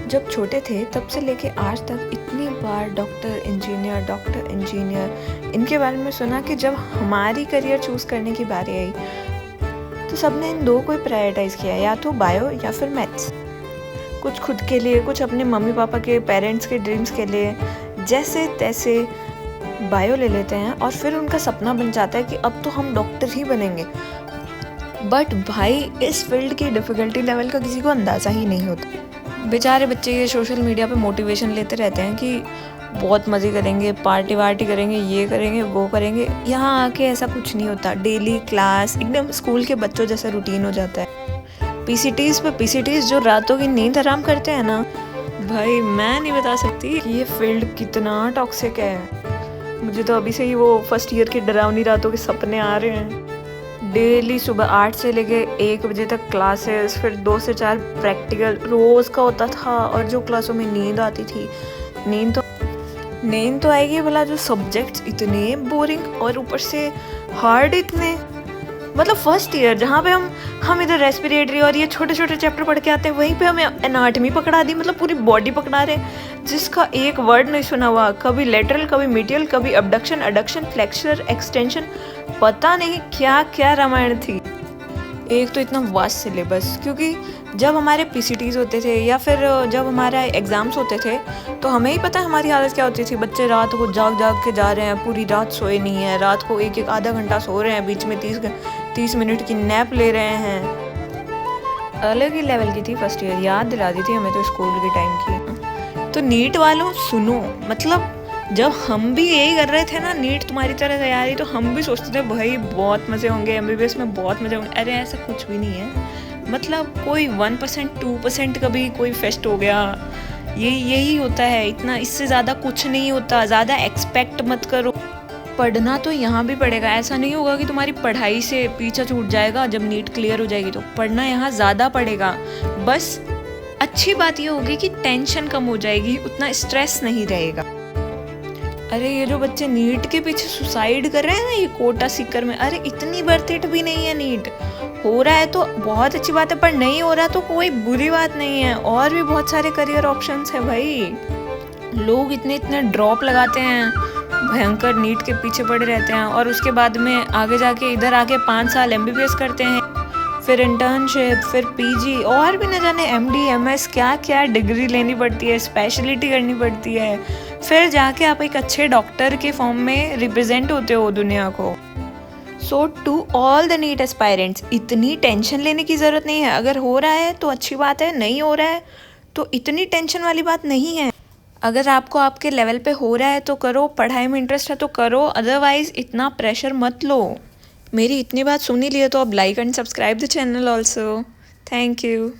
जब छोटे थे तब से लेके आज तक इतनी बार डॉक्टर इंजीनियर इनके बारे में सुना कि जब हमारी करियर चूज़ करने की बारी आई तो सबने इन दो को ही प्रायोरिटाइज़ किया, या तो बायो या फिर मैथ्स। कुछ खुद के लिए, कुछ अपने मम्मी पापा के, पेरेंट्स के ड्रीम्स के लिए, जैसे तैसे बायो ले लेते हैं और फिर उनका सपना बन जाता है कि अब तो हम डॉक्टर ही बनेंगे। बट भाई, इस फील्ड की डिफ़िकल्टी लेवल का किसी को अंदाज़ा ही नहीं होता। बेचारे बच्चे ये सोशल मीडिया पे मोटिवेशन लेते रहते हैं कि बहुत मज़े करेंगे, पार्टी वार्टी करेंगे, ये करेंगे, वो करेंगे। यहाँ आके ऐसा कुछ नहीं होता। डेली क्लास एकदम स्कूल के बच्चों जैसा रूटीन हो जाता है। पीसीटीज़ पे पीसीटीज़ जो रातों की नींद हराम करते हैं ना, भाई मैं नहीं बता सकती कि ये फील्ड कितना टॉक्सिक है। मुझे तो अभी से ही वो फर्स्ट ईयर की डरावनी रातों के सपने आ रहे हैं। डेली सुबह 8 से लेके 1 बजे तक क्लासेस, फिर 2 से 4 प्रैक्टिकल रोज़ का होता था। और जो क्लासों में नींद आती थी, नींद तो आएगी भला, जो सब्जेक्ट्स इतने बोरिंग और ऊपर से हार्ड इतने। मतलब फर्स्ट ईयर जहाँ पे हम इधर रेस्पिरेटरी और ये छोटे छोटे चैप्टर पढ़ के आते हैं, वहीं पे हमें एनाटॉमी पकड़ा दी। मतलब पूरी बॉडी पकड़ा रहे, जिसका एक वर्ड नहीं सुना हुआ। कभी लेटरल, कभी मीडियल, कभी अबडक्शन, एडक्शन, फ्लेक्सर, एक्सटेंशन, पता नहीं क्या क्या रामायण थी। एक तो इतना वास्ट सिलेबस, क्योंकि जब हमारे पीसीटीज़ होते थे या फिर जब हमारे एग्ज़ाम्स होते थे तो हमें ही पता है हमारी हालत क्या होती थी। बच्चे रात को जाग के जा रहे हैं, पूरी रात सोए नहीं है, रात को एक आधा घंटा सो रहे हैं, बीच में 30 मिनट की नैप ले रहे हैं। अलग ही लेवल की थी फर्स्ट ईयर, याद दिला दी थी हमें तो स्कूल के टाइम की। तो नीट वालों सुनो, मतलब जब हम भी यही कर रहे थे ना, नीट तुम्हारी तरह तैयारी, तो हम भी सोचते थे भाई बहुत मज़े होंगे, एमबीबीएस में बहुत मज़े होंगे। अरे ऐसा कुछ भी नहीं है। मतलब कोई 1% 2% कभी कोई फेस्ट हो गया, यही होता है। इतना, इससे ज़्यादा कुछ नहीं होता। ज़्यादा एक्सपेक्ट मत करो। पढ़ना तो यहाँ भी पड़ेगा, ऐसा नहीं होगा कि तुम्हारी पढ़ाई से पीछा छूट जाएगा जब नीट क्लियर हो जाएगी। तो पढ़ना यहाँ ज़्यादा पड़ेगा। बस अच्छी बात ये होगी कि टेंशन कम हो जाएगी, उतना स्ट्रेस नहीं रहेगा। अरे ये जो बच्चे नीट के पीछे सुसाइड कर रहे हैं ना, ये कोटा सीकर में, अरे इतनी वर्थ इट भी नहीं है। नीट हो रहा है तो बहुत अच्छी बात है, पर नहीं हो रहा तो कोई बुरी बात नहीं है। और भी बहुत सारे करियर ऑप्शंस है भाई। लोग इतने ड्रॉप लगाते हैं, भयंकर नीट के पीछे पड़े रहते हैं, और उसके बाद में आगे जाके इधर आके 5 साल एमबीबीएस करते हैं, फिर इंटर्नशिप, फिर पीजी, और भी न जाने एमडी, एमएस, क्या क्या डिग्री लेनी पड़ती है, स्पेशलिटी करनी पड़ती है। फिर जाके आप एक अच्छे डॉक्टर के फॉर्म में रिप्रेजेंट होते हो दुनिया को। So to all the NEET aspirants, इतनी टेंशन लेने की ज़रूरत नहीं है। अगर हो रहा है तो अच्छी बात है, नहीं हो रहा है तो इतनी टेंशन वाली बात नहीं है। अगर आपको आपके लेवल पे हो रहा है तो करो, पढ़ाई में इंटरेस्ट है तो करो, अदरवाइज़ इतना प्रेशर मत लो। मेरी इतनी बात सुनी लिए तो अब like and subscribe the channel also. Thank you.